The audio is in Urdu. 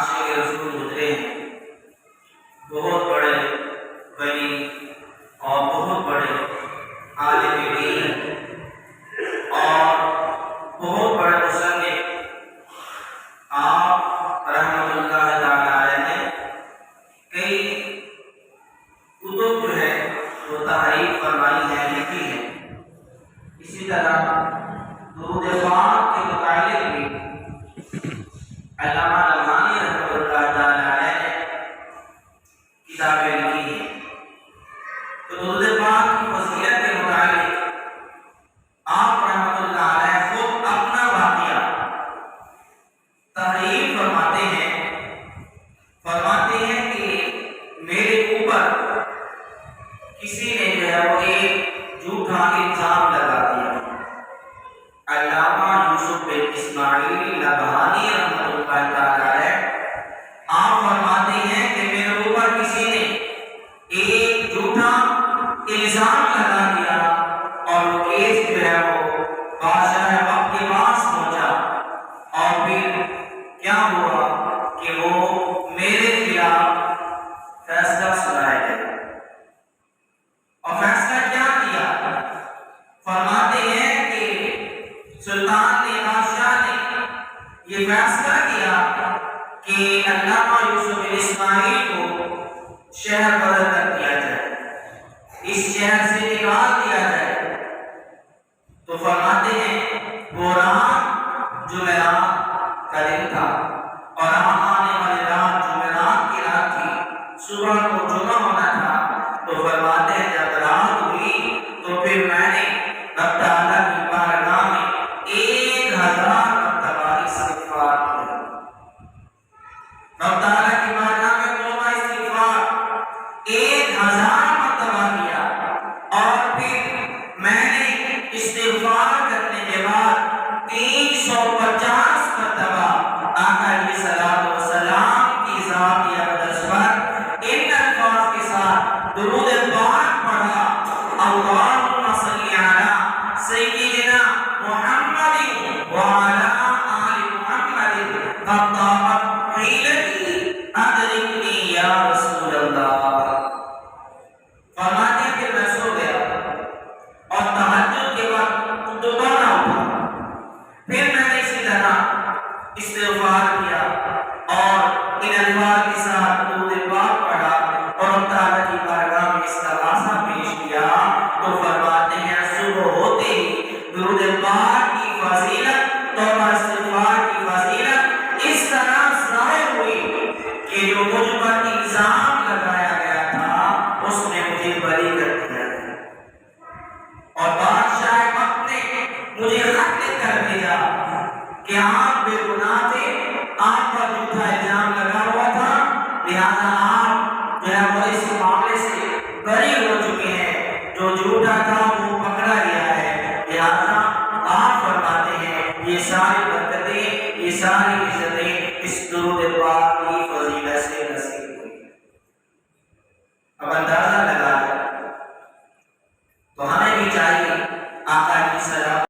عاشق رسول گزرے ہیں، بہت بڑے بنی اور بہت بڑے عالم دین اور بہت بڑے مصنف آپ رحمۃ اللہ تعالی علیہ نے کئی کتب جو ہے وہ تحریر فرمائی ہے، لکھی ہے۔ اسی طرح درود پاک کے متعلق بھی علامہ لمحانی رحمۃ اللہ تعالی علیہ نے کتابیں لکھی ہیں۔ تو درود پاک کی فضیلت کے متعلق آپ رحمۃ اللہ علیہ خود اپنا واقعہ تحریر فرماتے ہیں کہ میرے اوپر کسی نے جو ہے وہ ایک جھوٹا الزام لگا دیا۔ علامہ یوسف بن اسماعیل لمحانی رحمۃ اللہ تعالی علیہ آپ فرماتے ہیں کہ میرے اوپر کسی نے ایک جھوٹا الزام لگا دیا اور وہ کیس جو ہے وہ بادشاہ وقت کے پاس پہنچا، اور پھر کیا ہوا کہ وہ میرے خلاف فیصلہ سنائے گئے۔ اور فیصلہ کیا کیا؟ فرماتے ہیں کہ سلطان نے، بادشاہ نے یہ فیصلہ کیا کہ علامہ یوسف بن اسماعیل کو شہر بدل کر دیا جائے، اس شہر سے نکال دیا جائے۔ تو فرماتے ہیں وہ رات جمعرات کا دن تھا اور آنے والی رات جمعرات کی رات تھی، صبح کو جمعہ ہونا تھا۔ تو فرماتے ہیں جب رات ہوئی تو پھر میں نے رب تعالیٰ کی بارگاہ میں 1000 مرتبہ استغفار کیا۔ رب تعالیٰ کی بارگاہ میں توبہ استغفار 1000 مرتبہ کیا، اور پھر میں نے استغفار کرنے کے بعد 350 مرتبہ آقا علیہ الصلوۃ والسلام کی ذات اقدس پر ان الفاظ کے ساتھ درود پاک پڑھا، اللہم صلی علی سیدنا محمد وعلی آل محمد قطعت حیلتی ادرکنی یا رسول اللہ۔ فرماتے ہیں کہ میں سو گیا اور تہجد کے وقت دوبارہ اٹھا، پھر میں نے اسی طرح استغفار کیا اور ان الفاظ کے ساتھ درود پاک پڑھا اور اللہ تعالیٰ کی بارگاہ میں استغاثہ پیش کیا۔ تو فرماتے ہیں صبح ہوتے ہی درود پاک کی فضیلت، توبہ استغفار کی فضیلت اس طرح ظاہر ہوئی کہ جو مجھ پر الزام لگایا گیا تھا اس نے مجھے بری کر دیا ہے، اور بادشاہ وقت نے مجھے خط لکھ کر بھیجا کہ آپ بے گناہ تھے، آپ پر جھوٹا الزام لگا ہوا تھا، لہذا آپ جو ہے وہ اس معاملے سے بری ہو چکے ہیں، جو جھوٹا تھا وہ پکڑا گیا ہے۔ لہذا آپ فرماتے ہیں یہ ساری برکتیں، یہ ساری